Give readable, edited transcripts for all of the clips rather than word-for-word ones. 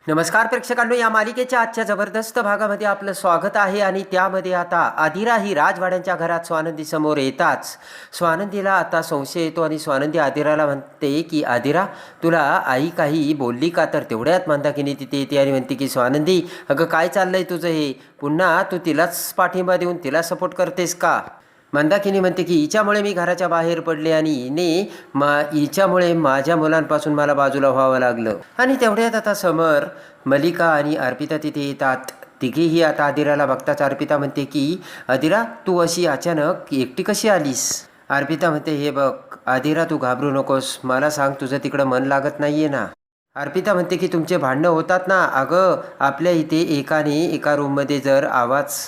नमस्कार प्रेक्षकांनो, या मालिकेच्या आजच्या जबरदस्त भागामध्ये आपलं स्वागत आहे. आणि त्यामध्ये आता आदिरा ही राजवाड्यांच्या घरात स्वानंदी समोर येताच स्वानंदीला आता संशय येतो आणि स्वानंदी आदिराला म्हणते की आदिरा, तुला आई काही बोलली का? तर तेवढ्यात मंदाकिनी तिथे येते आणि म्हणते की स्वानंदी, अगं काय चाललंय तुझं हे? पुन्हा तू तिलाच पाठिंबा देऊन तिला सपोर्ट करतेस का? मंदाकिनी म्हणते की हिच्यामुळे मी घराच्या बाहेर पडले आणि हिच्यामुळे माझ्या मुलांपासून मला बाजूला व्हावं लागलं. आणि तेवढ्यात आता समर, मलिका आणि अर्पिता तिथे येतात. तिघेही आता आदिराला बघताच अर्पिता म्हणते की आदिरा, तू अशी अचानक एकटी कशी आलीस? अर्पिता म्हणते, हे बघ आदिरा, तू घाबरू नकोस. मला सांग, तुझं तिकडं मन लागत नाहीये ना? अर्पिता म्हणते की तुमचे भांडणं होतात ना? अगं, आपल्या इथे एका रूममध्ये जर आवाज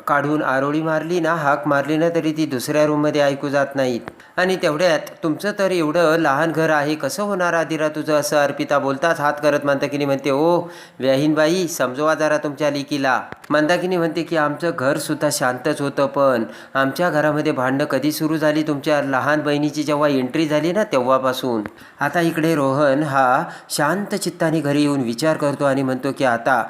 काढून आरोळी मारली ना, हाक मारली ना, तरी ती दुसऱ्या रूममध्ये ऐकू जात नाहीत. आणि तेवढ्यात तुमचं तर एवढं लहान घर आहे, कसं होणार आदिरा तुझं? असं अर्पिता बोलताच हात करत मंदाकिनी म्हणते, ओ व्याहीनबाई, समजवा जरा तुमच्या लेकीला. मंदाकिनी म्हणते की आमचं घरसुद्धा शांतच होतं, पण आमच्या घरामध्ये भांडणं कधी सुरू झाली? तुमच्या लहान बहिणीची जेव्हा एंट्री झाली ना, तेव्हापासून. आता इकडे रोहन हा शांत चित्ताने घरी येऊन विचार करतो आणि म्हणतो की आता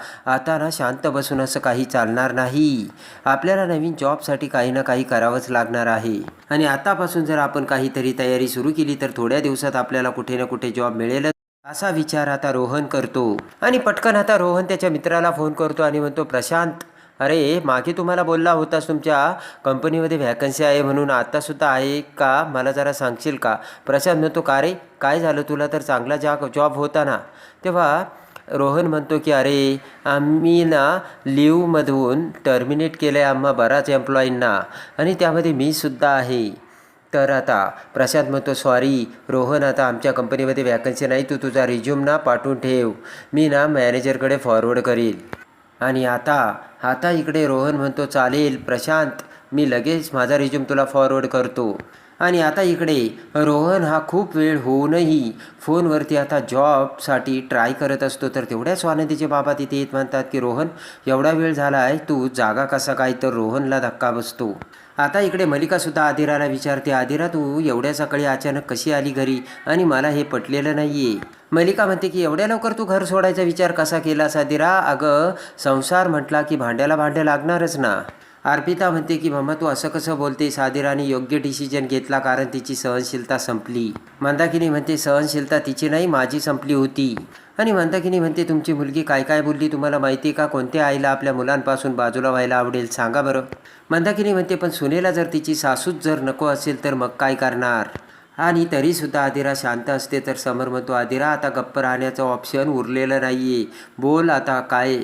ना शांत बसून असं काही चालणार नाही. आपल्याला नवीन जॉबसाठी काही ना काही करावंच लागणार आहे. आणि आतापासून जर आपण काहीतरी तयारी सुरू केली तर थोड्या दिवसात आपल्याला कुठे ना कुठे जॉब मिळेलच, असा विचार आता रोहन करतो. आणि पटकन आता रोहन त्याच्या मित्राला फोन करतो आणि म्हणतो, प्रशांत, अरे मागे तुम्हाला बोलला होतास तुमच्या कंपनीमध्ये व्हॅकन्सी आहे म्हणून, आत्तासुद्धा आहे का? मला जरा सांगशील का? प्रशांत म्हणतो, का रे, काय झालं? तुला तर चांगला जॉब होता ना? तेव्हा रोहन म्हणतो की अरे, आम्ही ना लीवमधून टर्मिनेट केलं आहे आम्हा बराच एम्प्लॉईंना, आणि त्यामध्ये मी सुद्धा आहे. तर आता प्रशांत म्हणतो, सॉरी रोहन, आता आमच्या कंपनीमध्ये व्हॅकन्सी नाही, तू तुझा रिझ्यूम ना पाठवून ठेव, मी ना मॅनेजरकडे फॉरवर्ड करील. आणि आता इकडे रोहन म्हणतो, चालेल प्रशांत, मी लगेच माझा रिझ्यूम तुला फॉरवर्ड करतो. आणि आता इकडे रोहन हा खूप वेळ होऊनही फोनवरती आता जॉबसाठी ट्राय करत असतो. तर तेवढ्या स्वानंदीचे बाबा तिथे येत म्हणतात की रोहन, एवढा वेळ झाला आहे, तू जागा कसा काय? तर रोहनला धक्का बसतो. आता इकडे मलिकासुद्धा आदिराला विचारते, आदिरा, तू एवढ्या सकाळी अचानक कशी आली घरी? आणि मला हे पटलेलं नाही आहे. मलिका म्हणते की एवढ्या लवकर तू घर सोडायचा विचार कसा केलास आदिरा? अगं, संसार म्हटला की भांड्याला भांडं लागणारच ना. अर्पिता म्हणते की मम्मा, तू असं कसं बोलतेस? आदिराने योग्य डिसिजन घेतला, कारण तिची सहनशीलता संपली. मंदाकिनी म्हणते, सहनशीलता तिची नाही, माझी संपली होती. आणि मंदाकिनी म्हणते, तुमची मुलगी काय काय बोलली तुम्हाला माहिती का? कोणत्या आईला आपल्या मुलांपासून बाजूला व्हायला आवडेल, सांगा बरं? मंदाकिनी म्हणते, पण सुनेला जर तिची सासूच जर नको असेल तर मग काय करणार? आणि तरीसुद्धा आदिरा शांत असते. तर समर म्हणतो, आदिरा, आता गप्प राहण्याचं ऑप्शन उरलेलं नाही आहे, बोल आता काय?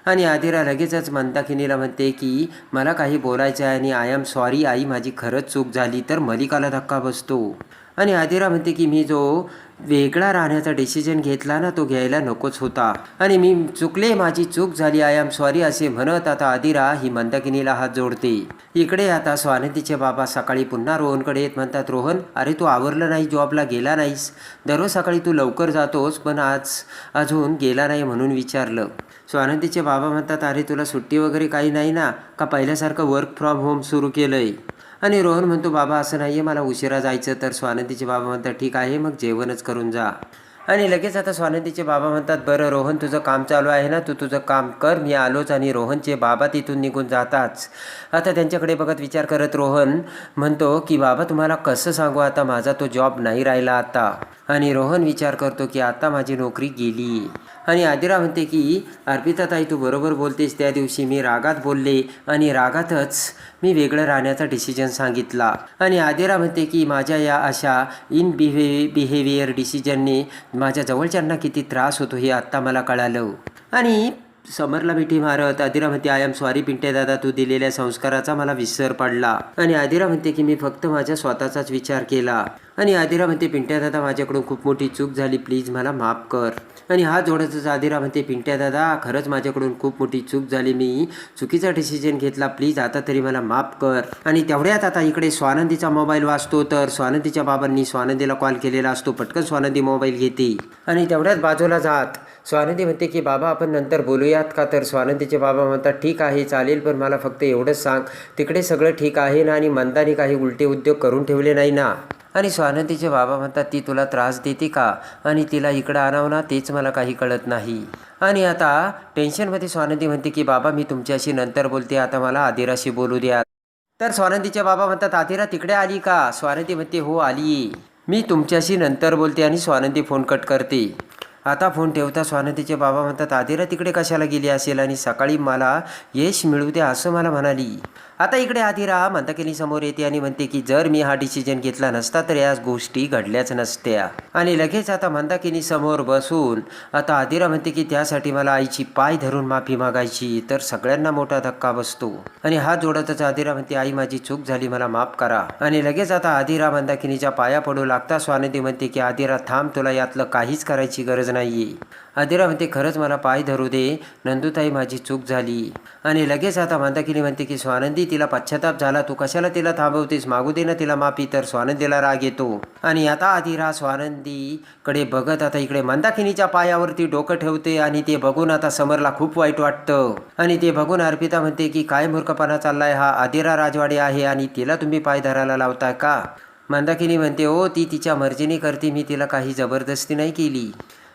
आणि आदिरा लगेचच मंदाकिनीला म्हणते की मला काही बोलायचं आहे आणि आय एम सॉरी आई, माझी खरंच चूक झाली. तर मलिकाला धक्का बसतो. आणि आदिरा म्हणते की मी जो वेगळा राहण्याचा डिसिजन घेतला ना, तो घ्यायला नकोच होता, आणि मी चुकले, माझी चूक झाली, आय एम सॉरी असे म्हणत आता आदिरा ही मंदाकिनीला हात जोडते. इकडे आता स्वानंदीचे बाबा सकाळी पुन्हा रोहनकडे येत म्हणतात, रोहन, अरे तू आवरलं नाही, जॉबला गेला नाहीस? दररोज सकाळी तू लवकर जातोस, पण आज अजून गेला नाही म्हणून विचारलं. स्वानंदीचे बाबा म्हणतात, अरे तुला सुट्टी वगैरे काही नाही ना? का पहिल्यासारखं वर्क फ्रॉम होम सुरू केलं आहे? आणि रोहन म्हणतो, बाबा असं नाही आहे, मला उशिरा जायचं. तर स्वानंदीचे बाबा म्हणतात, ठीक आहे, मग जेवणच करून जा. आणि लगेच आता स्वानंदीचे बाबा म्हणतात, बरं रोहन, तुझं काम चालू आहे ना, तू तुझं काम कर, मी आलोच. आणि रोहनचे बाबा तिथून निघून जाताच आता त्यांच्याकडे बघत विचार करत रोहन म्हणतो की बाबा, तुम्हाला कसं सांगू, आता माझा तो जॉब नाही राहिला आता. आणि रोहन विचार करतो की आता माझी नोकरी गेली. आणि आदिरा म्हणते की अर्पिता ताई, तू बरोबर बोलतेस, त्या दिवशी मी रागात बोलले आणि रागातच मी वेगळं राहण्याचा डिसिजन सांगितला. आणि आदिरा म्हणते की माझ्या या अशा बिहेवियर डिसिजनने माझ्या जवळच्यांना किती त्रास होतो हे आत्ता मला कळालं. आणि समरला मिठी मारत आदिरा म्हणते, आय एम सॉरी पिंट्या दादा, तू दिलेल्या संस्काराचा मला विसर पडला. आणि आदिरा म्हणते की मी फक्त माझ्या स्वतःचाच विचार केला. आणि आदिरा म्हणते, पिंट्या दादा, माझ्याकडून खूप मोठी चूक झाली, प्लीज मला माफ कर. आणि हात जोडतच आदिरा म्हणते, पिंट्या दादा, खरंच माझ्याकडून खूप मोठी चूक झाली, मी चुकीचा डिसिजन घेतला, प्लीज आता तरी मला माफ कर. आणि तेवढ्यात आता इकडे स्वानंदीचा मोबाईल वाजतो. तर स्वानंदीच्या बाबांनी स्वानंदीला कॉल केलेला असतो. पटकन स्वानंदी मोबाईल घेते आणि तेवढ्यात बाजूला जात स्वानंदी म्हणते की बाबा, आपण नंतर बोलूयात का? तर स्वानंदीचे बाबा म्हणतात, ठीक आहे चालेल, पण मला फक्त एवढंच सांग, तिकडे सगळं ठीक आहे ना? आणि मंदाने काही उलटे उद्योग करून ठेवले नाही ना? आणि स्वानंदीचे बाबा म्हणतात, ती तुला त्रास देते का? आणि तिला इकडं आणावं ना, तेच मला काही कळत नाही. आणि आता टेन्शनमध्ये स्वानंदी म्हणते की बाबा मी तुमच्याशी नंतर बोलते, आता मला आदिराशी बोलू द्या. तर स्वानंदीचे बाबा म्हणतात आदिरा तिकडे आली का? स्वानंदी म्हणते हो आली, मी तुमच्याशी नंतर बोलते आणि स्वानंदी फोन कट करते. आता फोन ठेवता स्वानंदीचे बाबा म्हणतात आदिरा तिकडे कशाला गेली असेल आणि सकाळी मला यश मिळू दे असं मला म्हणाली. आता इकडे आदिरा मंदाकिनी समोर येते आणि म्हणते की जर मी हा डिसिजन घेतला नसता तर या गोष्टी घडल्याच नसत्या. आणि लगेच आता मंदाकिनी समोर बसून आता आदिरा म्हणते की त्यासाठी मला आईची पाय धरून माफी मागायची. तर सगळ्यांना मोठा धक्का बसतो आणि हात जोडतच आदिरा म्हणते आई माझी चूक झाली, मला माफ करा. आणि लगेच आता आदिरा मंदाकिनीच्या पाया पडू लागता. स्वानंदी म्हणते की आदिरा थांब, तुला यातलं काहीच करायची गरज नाहीये. आदिरा म्हणते खरंच मला पाय धरू दे, नंदुताई माझी चूक झाली. आणि लगेच आता मंदाकिनी म्हणते की स्वानंदी तिला पश्चाताप झाला, तू कशाला तिला थांबवतेस, मागू दे ना तिला माफी. तर स्वानंदीला राग येतो आणि आता आदिरा स्वानंदीकडे बघत आता इकडे मंदाकिनीच्या पायावरती डोकं ठेवते आणि ते बघून आता समरला खूप वाईट वाटतं. आणि ते बघून अर्पिता म्हणते की काय मूर्खपणा चाललाय हा, आदिरा राजवाडे आहे आणि तिला तुम्ही पाय धरायला लावताय का? मंदाकिनी म्हणते ओ ती तिच्या मर्जीने करते, मी तिला काही जबरदस्ती नाही केली.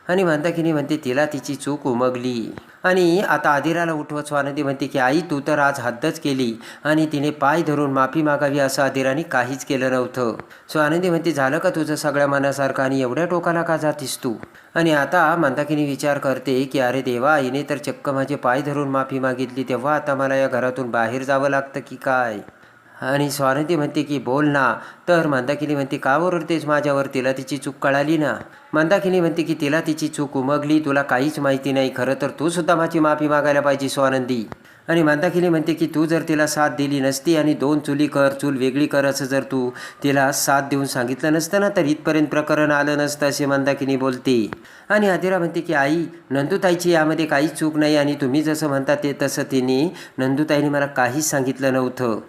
आणि मंदाकिनी म्हणते तिला तिची चूक उमगली. आणि आता आदिराला उठवत स्वानंदी म्हणते की आई तू तर आज हद्दच केली आणि तिने पाय धरून माफी मागावी असं आदिराने काहीच केलं नव्हतं. स्वानंदी म्हणते झालं का तुझं सगळ्या मनासारखं आणि एवढ्या टोकाला का जातीस तू? आणि आता मंदाकिनी विचार करते की अरे देवा, आईने तर चक्क माझे पाय धरून माफी मागितली, तेव्हा आता मला या घरातून बाहेर जावं लागतं की काय? आणि स्वानंदी म्हणते की बोल ना. तर मंदाकिनी म्हणते का ओरडतेस माझ्यावर, तिला तिची चूक कळाली ना. मंदाकिनी म्हणते की तिला तिची चूक उमगली, तुला काहीच माहिती नाही, खरं तर तू सुद्धा माझी माफी मागायला पाहिजे स्वानंदी. आणि मंदाकिनी म्हणते की तू जर तिला साथ दिली नसती आणि 2 चुली कर, चूल वेगळी कर असं जर तू तिला साथ देऊन सांगितलं नसतं ना तर इथपर्यंत प्रकरण आलं नसतं असे मंदाकिनी बोलते. आणि आदिरा म्हणते की आई नंदुताईची यामध्ये काहीच चूक नाही आणि तुम्ही जसं म्हणता ते तसं तिने नंदुताईने मला काहीच सांगितलं नव्हतं.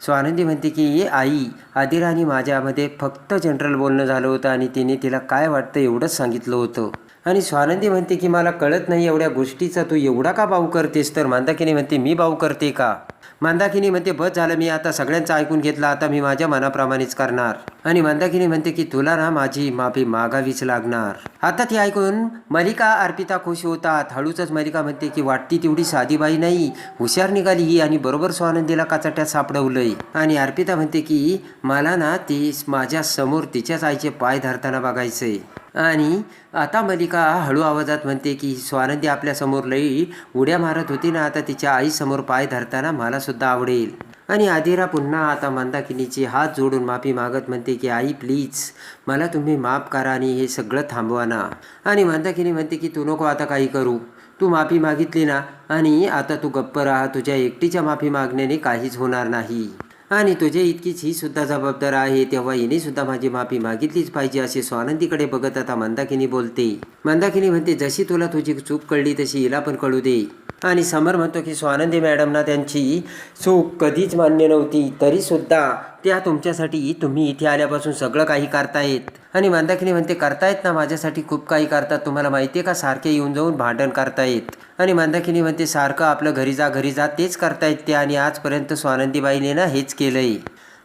स्वानंदी म्हणते की आई आदिरा आणि माझ्यामध्ये फक्त जनरल बोलणं झालं होतं आणि तिने तिला काय वाटतं एवढंच सांगितलं होतं. आणि स्वानंदी म्हणते की मला कळत नाही एवढ्या गोष्टीचा तू एवढा का भाऊ करतेस? तर मंदाकिनी म्हणते मी भाऊ करते का? मंदाकिनी म्हणते बस झालं, मी आता सगळ्यांचं ऐकून घेतलं, आता मी माझ्या मनाप्रमाणेच करणार. आणि मंदाकिनी म्हणते की तुला ना माझी माफी मागावीच लागणार. आता ती ऐकून मलिका अर्पिता खुश होतात. हळूच मलिका म्हणते की वाटती तेवढी साधी बाई नाही, हुशार निघाली ही आणि बरोबर स्वानंदीला काचाट्यात सापडवलंय. आणि अर्पिता म्हणते की मला ना ती माझ्या समोर तिच्याच आईचे पाय धरताना बघायचंय. आणि आता मलिका हळू आवाजात म्हणते की स्वानंदी आपल्यासमोर लई उड्या मारत होती ना, आता तिच्या आईसमोर पाय धरताना मला सुद्धा आवडेल. आणि आदिरा पुन्हा आता मंदाकिनीची हात जोडून माफी मागत म्हणते की आई प्लीज मला तुम्ही माफ करा आणि हे सगळं थांबवा ना. आणि मंदाकिनी म्हणते की तू नको आता काही करू, तू माफी मागितली ना आणि आता तू गप्प राहा, तुझ्या एकटीच्या माफी मागण्याने काहीच होणार नाही आणि तुझे इतकीच ही सुद्धा जबाबदार आहे, तेव्हा हिने सुद्धा माझी माफी मागितलीच पाहिजे असे स्वानंदीकडे बघत आता मंदाकिनी बोलते. मंदाकिनी म्हणते जशी तुला तुझी चूक कळली तशी हिला पण कळू दे. आणि समर म्हणतो की स्वानंदी मॅडमना त्यांची चूक कधीच मान्य नव्हती, तरीसुद्धा त्या तुमच्यासाठी तुम्ही इथे आल्यापासून सगळं काही करतायत. आणि मंदाकिनी म्हणते करतायत ना, माझ्यासाठी खूप काही करतात, तुम्हाला माहिती आहे का, सारखे येऊन जाऊन भांडण करतायत. आणि मंदाकिनी म्हणते सारखं आपलं घरी जा तेच करतायत ते आणि आजपर्यंत स्वानंदीबाईने ना हेच केलंय.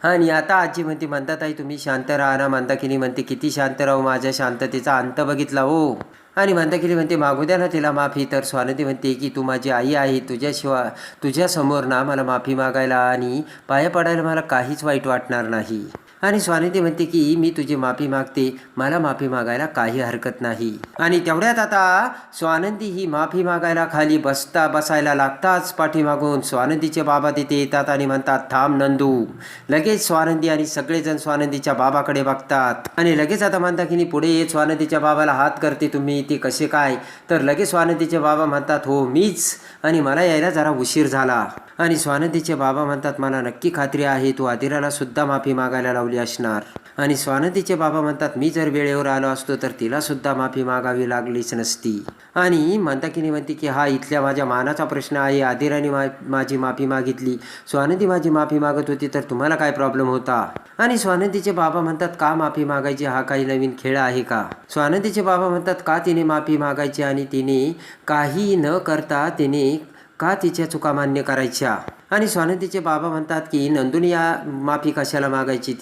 आणि आता आजी म्हणते मंदाताई तुम्ही शांत राहा ना. मंदाकिनी म्हणते किती शांत राहू, माझ्या शांततेचा अंत बघितला हो. आणि मंदाकिनी म्हणते मागू द्या ना तिला माफी. तर स्वानंदी म्हणते की तू माझी आई आहे, तुझ्यासमोर ना मला माफी मागायला आणि पाया पडायला मला काहीच वाईट वाटणार नाही. आणि स्वानंदी म्हणते की मी तुझी माफी मागते, मला माफी मागायला काही हरकत नाही. आणि तेवढ्यात आता स्वानंदी ही माफी मागायला खाली बसायला लागताच पाठीमागून स्वानंदीचे बाबा तिथे येतात आणि म्हणतात थांब नंदू. लगेच स्वानंदी आणि सगळेजण स्वानंदीच्या बाबाकडे बघतात आणि लगेच आता मंदाकिनी पुढे येत स्वानंदीच्या बाबाला हात करते, तुम्ही ते कसे काय? तर लगेच स्वानंदीचे बाबा म्हणतात हो मीच, आणि मला यायला जरा उशीर झाला. आणि स्वानंदीचे बाबा म्हणतात मला नक्की खात्री आहे तू आदिराला सुद्धा माफी मागायला लावली असणार. आणि स्वानंदीचे बाबा म्हणतात मी जर वेळेवर आलो असतो तर तिला सुद्धा माफी मागावी लागलीच नसती. आणि मंदाकिनी म्हणते की हा इथल्या माझ्या मानाचा प्रश्न आहे, आदिराने माझी माफी मागितली, स्वानंदी माझी माफी मागत होती तर तुम्हाला काय प्रॉब्लेम होता? आणि स्वानंदीचे बाबा म्हणतात का माफी मागायची, हा काही नवीन खेळ आहे का? स्वानंदीचे बाबा म्हणतात का तिने माफी मागायची आणि तिने काही न करता तिने का तिच्या चुका मान्य करायच्या? आणि स्वानंदीचे बाबा म्हणतात की नंदुनी या माफी कशाला मागायची,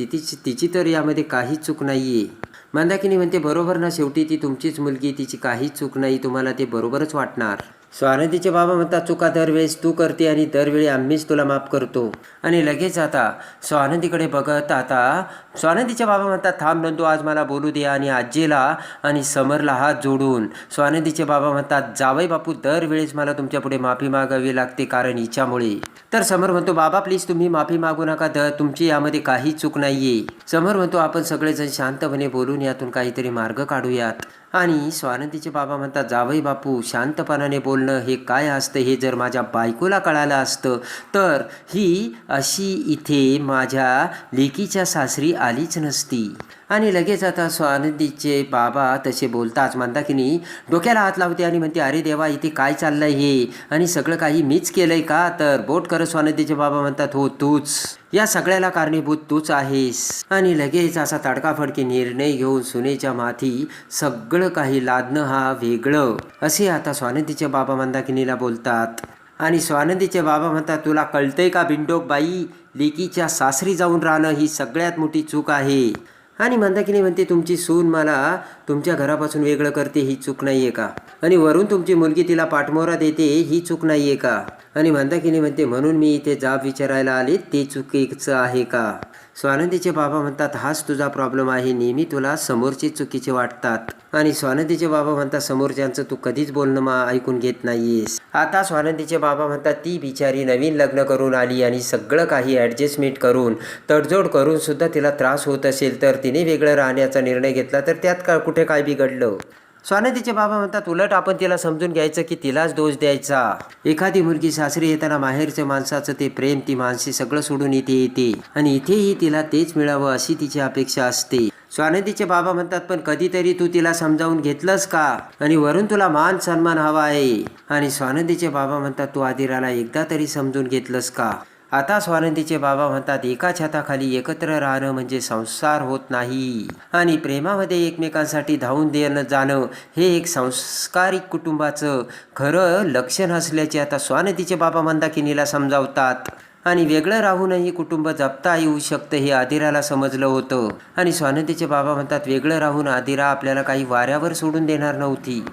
तिची तर यामध्ये काहीच चूक नाहीये. मंदाकिनी म्हणते बरोबर ना, शेवटी ती तुमचीच मुलगी, तिची काहीच चूक नाही, तुम्हाला ते बरोबरच वाटणार. स्वानंदीचे बाबा म्हणतात चुका दरवेळेस तू करते आणि दरवेळी आम्हीच तुला माफ करतो. आणि लगेच आता स्वानंदीकडे बघत आता स्वानंदीचे बाबा म्हणतात थांब नंदू, आज मला बोलू दे. आणि आजीला आणि समरला हात जोडून स्वानंदीचे बाबा म्हणतात जावई बापू, दरवेळेस मला तुमच्यापुढे माफी मागावी लागते कारण हिच्यामुळे. तर समर म्हणतो बाबा प्लीज तुम्ही माफी मागू नका, तुमची यामध्ये काही चूक नाहीये. समर म्हणतो आपण सगळेजण शांतपणे बोलून यातून काहीतरी मार्ग काढूयात. आणि स्वानंदीचे बाबा म्हणतात जावई बापू शांतपणाने बोलणं हे काय असतं हे जर माझ्या बायकोला कळालं असतं तर ही अशी इथे माझ्या लेकीच्या सासरी आलीच नसती. आणि लगेच आता स्वानंदीचे बाबा तसे बोलताच मंदाकिनी डोक्याला हात लावते आणि म्हणते अरे देवा इथे काय चाललंय हे, आणि सगळं काही मीच केलंय का? तर बोट करत स्वानंदीचे बाबा म्हणतात हो तूच, या सगळ्याला कारणीभूत तूच आहेस. आणि लगेच असा तडकाफडकी निर्णय घेऊन सुनेच्या माथी सगळं काही लादणं हा वेगळं, असे आता स्वानंदीचे बाबा मंदाकिनीला बोलतात. आणि स्वानंदीचे बाबा म्हणतात तुला कळतंय का बिंडोक बाई, लेकीच्या सासरी जाऊन राहणं ही सगळ्यात मोठी चूक आहे. आणि मंदाकिनी म्हणते तुमची सून मला तुमच्या घरापासून वेगळं करते ही चूक नाही आहे का? आणि वरून तुमची मुलगी तिला पाठमोरा देते ही चूक नाही आहे का? आणि मंदाकिनी म्हणते म्हणून मी इथे जाब विचारायला आले ते चुकीचं आहे का? स्वानंदीचे बाबा म्हणतात हाच तुझा प्रॉब्लेम आहे, नेहमी तुला समोरचे चुकीचे वाटतात. आणि स्वानंदीचे बाबा म्हणतात समोरच्यांचं तू कधीच बोलणं ऐकून घेत नाहीयेस. आता स्वानंदीचे बाबा म्हणतात ती बिचारी नवीन लग्न करून आली आणि सगळं काही ॲडजस्टमेंट करून तडजोड करून सुद्धा तिला त्रास होत असेल तर तिने वेगळं राहण्याचा निर्णय घेतला तर त्यात कुठे काय बिघडलं? स्वानंदीचे बाबा म्हणतात उलट आपण तिला समजून घ्यायचं की तिलाच दोष द्यायचा. एखादी मुलगी सासरी येताना माहेरच्या माणसाचं ते प्रेम ती माणसे सगळं सोडून इथे येते आणि इथेही तिला तेच मिळावं अशी तिची अपेक्षा असते. स्वानंदीचे बाबा म्हणतात पण कधीतरी तू तिला समजावून घेतलंस का? आणि वरून तुला मान सन्मान हवा आहे. आणि स्वानंदीचे बाबा म्हणतात तू आदिराला एकदा तरी समजून घेतलंस का? आता स्वानंदीचे बाबा म्हणतात एका छताखाली एकत्र राहणं म्हणजे संसार होत नाही, आणि प्रेमामध्ये एकमेकांसाठी धावून देणं जाणं हे एक संस्कारिक कुटुंबाचं खरं लक्षण असल्याचे आता स्वानंदीचे बाबा मंदाकिनीला समजावतात. आणि वेगळं राहूनही कुटुंब जपता येऊ शकतं हे आदिराला समजलं होतं. आणि स्वानंदीचे बाबा म्हणतात वेगळं राहून आदिरा आपल्याला काही वाऱ्यावर सोडून देणार नव्हती,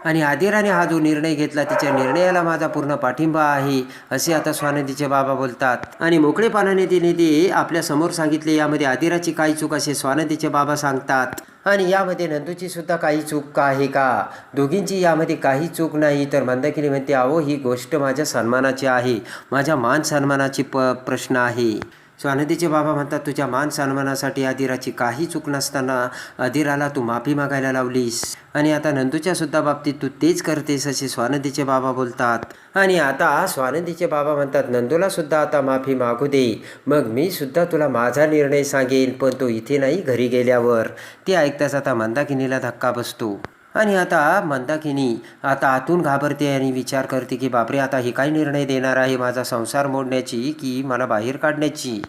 आणि आदिराने हा जो निर्णय घेतला तिच्या निर्णयाला माझा पूर्ण पाठिंबा आहे असे आता स्वानंदीचे बाबा बोलतात. आणि मोकळेपणाने तिने ते आपल्या समोर सांगितले यामध्ये आदिराची काही चूक असे स्वानंदीचे बाबा सांगतात. आणि यामध्ये नंदूची सुद्धा काही चूक आहे का? दोघींची यामध्ये काही चूक नाही. तर मंदाकिनी म्हणते अहो ही गोष्ट माझ्या सन्मानाची आहे, माझ्या मान सन्मानाची प्रश्न आहे. स्वानंदीचे बाबा म्हणतात तुझ्या मान सन्मानासाठी आदिराची काही चूक नसताना आदिराला तू माफी मागायला लावलीस, आणि आता नंदूच्या सुद्धा बाबतीत तू तेच करतेस असे स्वानंदीचे बाबा बोलतात. आणि आता स्वानंदीचे बाबा म्हणतात नंदूला सुद्धा आता माफी मागू दे, मग मी सुद्धा तुला माझा निर्णय सांगेन, पण तो इथे नाही घरी गेल्यावर. ते ऐकताच आता मंदाकिनीला धक्का बसतो. आणि आता मंदाकिनी आता आतून घाबरते आणि विचार करते की बापरे आता हे काय निर्णय देणार आहे, माझा संसार मोडण्याची की मला बाहेर काढण्याची?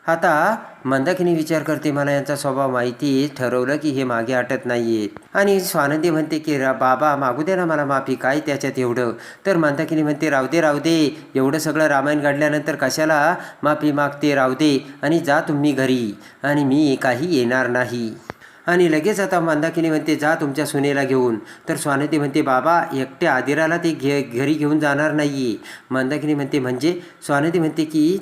आता मंदाकिनी विचार करते मला यांचा स्वभाव माहिती आहे, ठरवलं की हे मागे हटत नाहीयेत. आणि स्वानंदी म्हणते की बाबा मागू दे ना मला माफी, काय त्याच्यात एवढं? तर मंदाकिनी म्हणते राहू दे एवढं सगळं रामायण घडल्यानंतर कशाला माफी मागते, राहू दे आणि जा तुम्ही घरी, आणि मी काही येणार नाही. आणि लगेच आता मंदाकिनी म्हणते जा तुमच्या सुनेला घेऊन. तर स्वानंदी म्हणते बाबा एकट्या आदिराला ते घरी घेऊन जाणार नाही आहे. मंदाकिनी म्हणते म्हणजे? स्वानंदी म्हणते की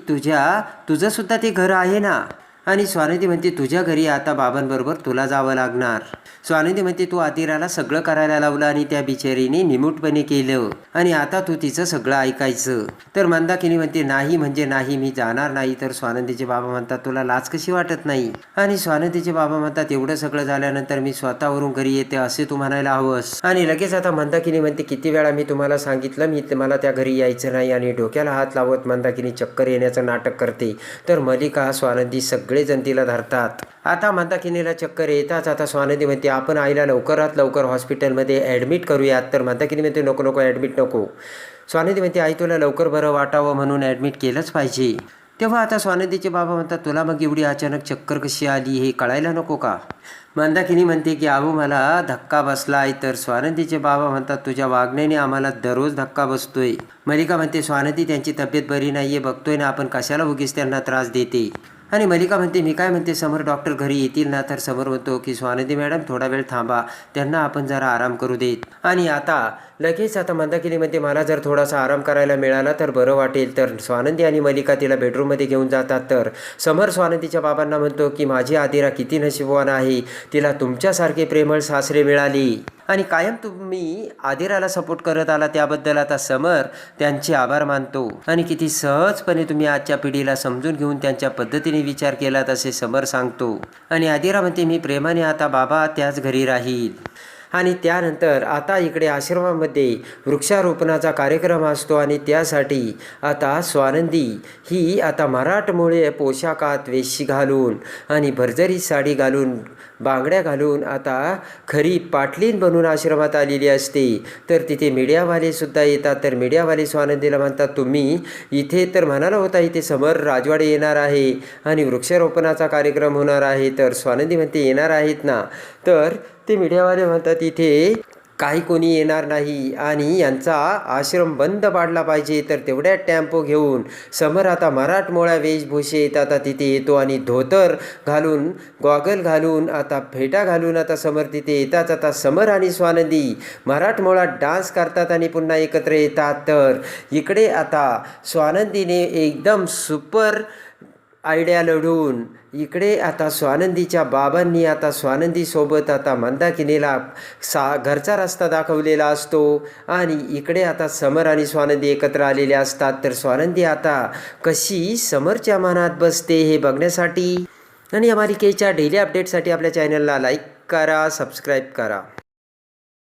तुझंसुद्धा ते घर आहे ना. आणि स्वानंदी म्हणते तुझ्या घरी आता बाबांबरोबर तुला जावं लागणार. स्वानंदी म्हणते तू आदिराला सगळं करायला लावलं आणि त्या बिचारीने निमूटपणे केलं, आणि आता तू तिचं सगळं ऐकायचं. तर मंदाकिनी म्हणते नाही म्हणजे नाही, मी जाणार नाही. तर स्वानंदीचे बाबा म्हणतात तुला लाज कशी वाटत नाही? आणि स्वानंदीचे बाबा म्हणतात एवढं सगळं झाल्यानंतर मी स्वतःवरून घरी येते असे तू म्हणायला हवंस. आणि लगेच आता मंदाकिनी म्हणते किती वेळा मी तुम्हाला सांगितलं मला त्या घरी यायचं नाही. आणि डोक्याला हात लावत मंदाकिनी चक्कर येण्याचं नाटक करते. तर मलिका स्वानंदी सगळेजण तिला धरतात. आता मंदाकिनीला चक्कर येताच आता स्वानंदी म्हणते आपण आईला लवकरात लवकर हॉस्पिटलमध्ये ॲडमिट करूयात. तर मंदाकिनी म्हणते नको ॲडमिट नको. स्वानंदी म्हणते आई तुला लवकर बरं वाटावं म्हणून ॲडमिट केलंच पाहिजे. तेव्हा आता स्वानंदीचे बाबा म्हणतात तुला मग एवढी अचानक चक्कर कशी आली हे कळायला नको का? मंदाकिनी म्हणते की अहो मला धक्का बसलाय. तर स्वानंदीचे बाबा म्हणतात तुझ्या वागण्याने आम्हाला दररोज धक्का बसतोय. मलिका म्हणते स्वानंदी त्यांची तब्येत बरी नाहीये, बघतोय ना आपण, कशाला उगीच त्यांना त्रास देते. आणि मलिका म्हणते मी काय म्हणते समर डॉक्टर घरी येतील ना. तर समर म्हणतो की स्वानंदी मॅडम थोडा वेळ थांबा, त्यांना आपण जरा आराम करू देत. आणि आता लगेच आता मंदाकिनी म्हणते मला जर थोडासा आराम करायला मिळाला तर बरं वाटेल. तर स्वानंदी आणि मलिका तिला बेडरूममध्ये घेऊन जातात. तर समर स्वानंदीच्या बाबांना म्हणतो की माझी आदिरा किती नशीबवान आहे, तिला तुमच्यासारखे प्रेमळ सासरे मिळाली आणि कायम तुम्ही आदिराला सपोर्ट करत आला त्याबद्दल आता समर त्यांचे आभार मानतो. आणि किती सहजपणे तुम्ही आजच्या पिढीला समजून घेऊन त्यांच्या पद्धतीने विचार केलात असे समर सांगतो. आणि आदिरा म्हणते मी प्रेमाने आता बाबा त्याच घरी राहील. आणि त्यानंतर आता इकडे आश्रमामध्ये वृक्षारोपणाचा कार्यक्रम असतो आणि त्यासाठी आता स्वानंदी ही आता मराठमोळे पोशाखात वेशी घालून आणि भरजरी साडी घालून बांगड्या घालून आता खरी पाटलीन बनून आश्रमात आलेली असते. तर तिथे मीडियावाले सुद्धा येतात. तर मीडियावाले स्वानंदीला म्हणतात तुम्ही इथे तर म्हणाला होता इथे समर राजवाडे येणार आहे आणि वृक्षारोपणाचा कार्यक्रम होणार आहे. तर स्वानंदी म्हणते येणार आहेत ना. तर ते मीडियावाले म्हणतात इथे काही कोणी येणार नाही आणि यांचा आश्रम बंद पाडला पाहिजे. तर तेवढ्यात टेम्पो घेऊन समर आता मराठमोळ्या वेशभूषेत आता तिथे येतो आणि धोतर घालून गॉगल घालून आता फेटा घालून आता समर तिथे येताच आता समर आणि स्वानंदी मराठमोळा डान्स करतात आणि पुन्हा एकत्र येतात. तर इकडे आता स्वानंदीने एकदम सुपर आयडिया लढून इकडे आता स्वानंदीच्या बाबांनी आता स्वानंदीसोबत आता मंदाकिनीला घरचा रस्ता दाखवलेला असतो आणि इकडे आता समर आणि स्वानंदी एकत्र आलेले असतात. तर स्वानंदी आता कशी समरच्या मनात बसते हे बघण्यासाठी आणि या मालिकेच्या डेली अपडेटसाठी आपल्या चॅनलला लाईक करा, सबस्क्राईब करा.